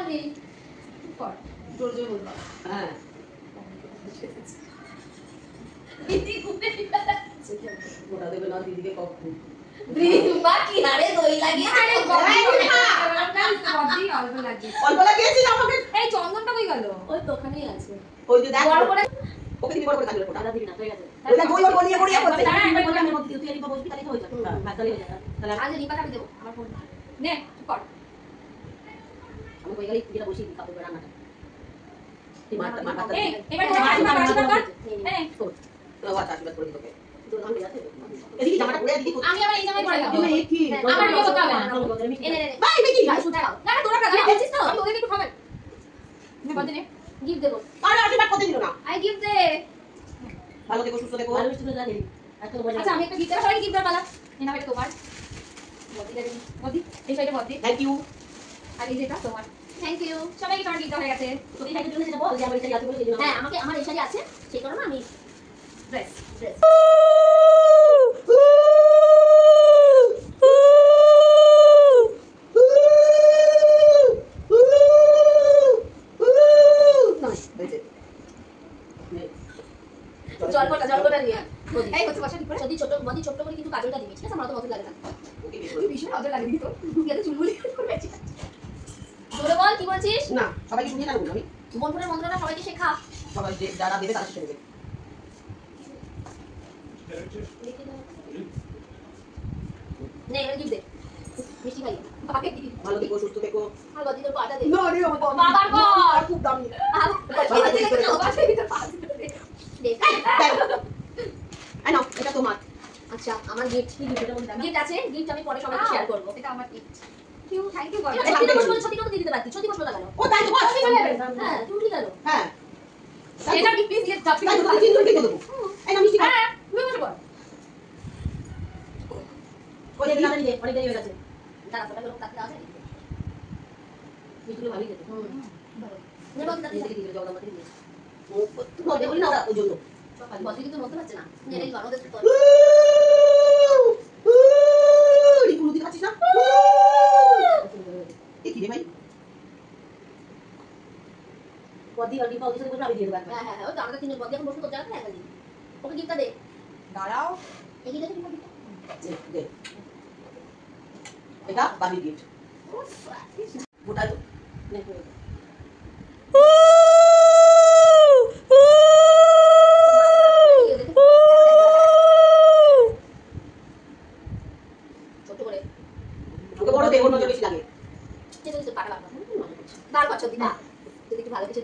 পারবি কর জোর জোর বলবা হ্যাঁ দিদি ঘুরে ওটা দেবে না দিদিকে কখন ব্রিমা কি হারে দই লাগিয়ে আরে বডি অল্প লাগিয়েছি আমাকে এই চন্দনটা কই গেল ওই তো ওখানেই আছে ওই যে দেখ বড় করে ওকে দিবি বড় করে কাজল ফোটা দাদা দিবি না হয়ে গেছে ওটা দই ওর বলিয়ে বলিয়ে করতে দাঁড়া একবার বলি আমি মধ্যে তুই রিপা বসবি তাহলে তো হয়ে যাবে হ্যাঁ তাহলে হয়ে যাবে তাহলে আজ রিপা কাটি দেব আমার ফোন নে কর আমি কই গেলি যেটা বসি খাবো রান্নাটা তুই মার এই এবার কর এই তো আচ্ছা আশীর্বাদ করে দিতে এদিকে জামাটা পরে দিদি আমি আবার এই জামাই পরে যাবো তুমি কি আমার বিয়ে করতে হবে না এনে নে ভাই দেখি ভাই শুনতে দাও না তোরা কাজ করছিস তো আমি ওদেরকে একটু খাবেন নে বল দে গিফট দেব আরে আশীর্বাদ করতে দিল না আই গিফট দে ভালো থেকো সুস্থ থেকো ভালো মিষ্টি করে দিই আচ্ছা আমি একটা গিফট দেব সবাই গিফট দেব পালা এনা এটা তোমার বদি দে বদি এই সাইডে বদি থ্যাংক ইউ আর এই যেটা তোমার থ্যাংক ইউ সবাইকে তোমার গিফট হয়ে গেছে তুমি শাড়ির জন্য যেটা বল যে আমার শাড়ি আছে বলে হ্যাঁ আমাকে আমার এই শাড়ি আছে সেই কারণে আমি ড্রেস জলপটা নিয়ে এই হচ্ছে বাসা ঠিক করে যদি ছোট করে কিন্তু কাজলটা দিবি ঠিক আছে আমার তো মত লাগে না ওকে ভীষণ নজর লাগে দিতো এত চুলগুলি করবেছি জোরে বল কি বলছিস না সবাইকে শুনিয়ে না বলবো আমি মনপুরের মন্ত্রটা সবাইকে শেখা সবাই যে যারা দেবে তারা শিখে নেবে নে এবার গিফট দে মিষ্টি খাই বাবাকে দি ভালো থেকো সুস্থ থেকো আর বদিদের পাটা দে না রে আমার বাবার কর খুব দামি দে আই নাও এটা তোমার আচ্ছা আমার গিফট কি গিফট আছে গিফট আমি পরে সবাইকে শেয়ার করব এটা আমার গিফট থ্যাংক ইউ গড ছোটি করে দিতে পারতি ছোটি বসলো লাগানো ও তাই তো বস হ্যাঁ তুমি কি জানো হ্যাঁ এটা কি প্লিজ গিফট চাপি তাই তো তিন করে দেবো এই না মিষ্টি খা হ্যাঁ তুমি বসো বল ওই দিন আমি অনেক দেরি হয়ে গেছে দাঁড়া ফটা করে তাতে আছে মিষ্টি ভালোই খেতে নে বল তাতে দিদি দিদি জগদম্বা দিদি ও তুমি বলি না ওরা ওই জন্য বদি কিন্তু নড়তে পারছে না নে এই গরমে তো রিপুলুতি খাচ্ছিস না এ কি রে ভাই বদি আর রিপা ওদের সাথে বসে আমি দিয়ে দেব হ্যাঁ হ্যাঁ ওই তো আমরা তিনজন বদি এখন বসে তো জায়গা না ওকে গিফটটা দে দাঁড়াও এই গিফটটা কি দে এটা বাবি গিফট গোটা তো নে ছোট করে ওকে বড় দে ওর নজর বেশি লাগে যেটা তো পাটা বার বছর দিনা যদি একটু ভালো কিছু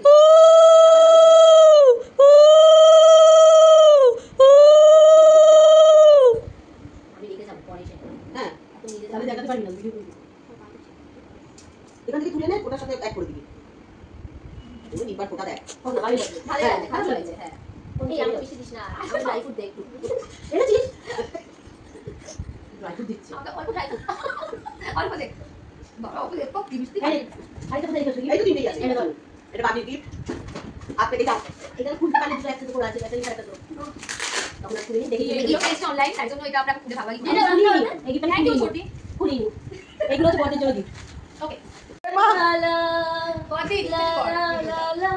আমি লিখে যাব পরে সেটা হ্যাঁ তুমি নিজে তাহলে দেখাতে পারি না ভিডিও করবি এখান থেকে তুলে নে ওটার সাথে অ্যাড করে দিবি তুমি নিবার ফোটা দেখ ভালো হয়েছে হ্যাঁ এই আমি বেশি দিস না আমি ড্রাই ফ্রুট দে একটু এনেছিস ড্রাই ফ্রুট দিচ্ছি আমাকে অল্প ড্রাই ফ্রুট অল্প দে বাবা অল্প দে পক মিষ্টি এই তো এই তো তিনটেই আছে এটা বাবির গিফট আপনি দেখো এটা খুলতে পারলে দুটো একসাথে করে আছে এটা একটা তো আমরা খুলে দেখি এগুলো টেস্ট অনলাইন তাই জন্য এটা আমরা খুঁজে ভালো লাগে এটা আমি এই গিফট থ্যাংক ইউ ছোটি খুলি এগুলো তো বড়দের জন্য গিফট ওকে লা বডি লা লা লা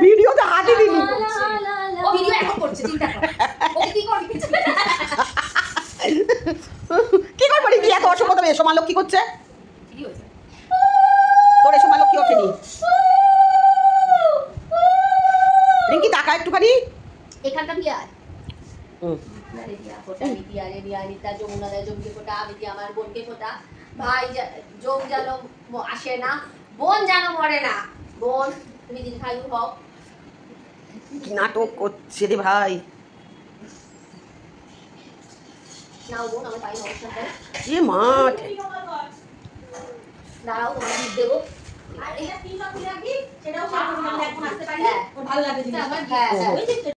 ভিডিওতে হাতে দিবি ও ভিডিও এখন করছে চিন্তা কর ওকে কি করবি কি করবি কি এত অসম্ভব এসো মালক কি করছে কি হয়েছে তোর এসো মালক কি ওঠেনি রিঙ্কি টাকা একটুখানি এখানটা দিয়ে আয় রে দিয়া ফোটা দিয়া রে দিয়া নিতা যমুনা দে জমকে ফোটা আমি দিয়া আমার বোনকে ফোটা ভাই জম জানো আসে না বোন জানো মরে না বোন তুমি দিদি ভাই হও কি নাটক করছে রে ভাই নাও বোন আমার ভাই নমস্কার করে এ মাঠ দাঁড়াও তোমার গিফট দেবো আর এটা 3 বার খুলে রাখবি সেটাও শেয়ার করবি এখন আসতে পারি হ্যাঁ ভালো লাগে হ্যাঁ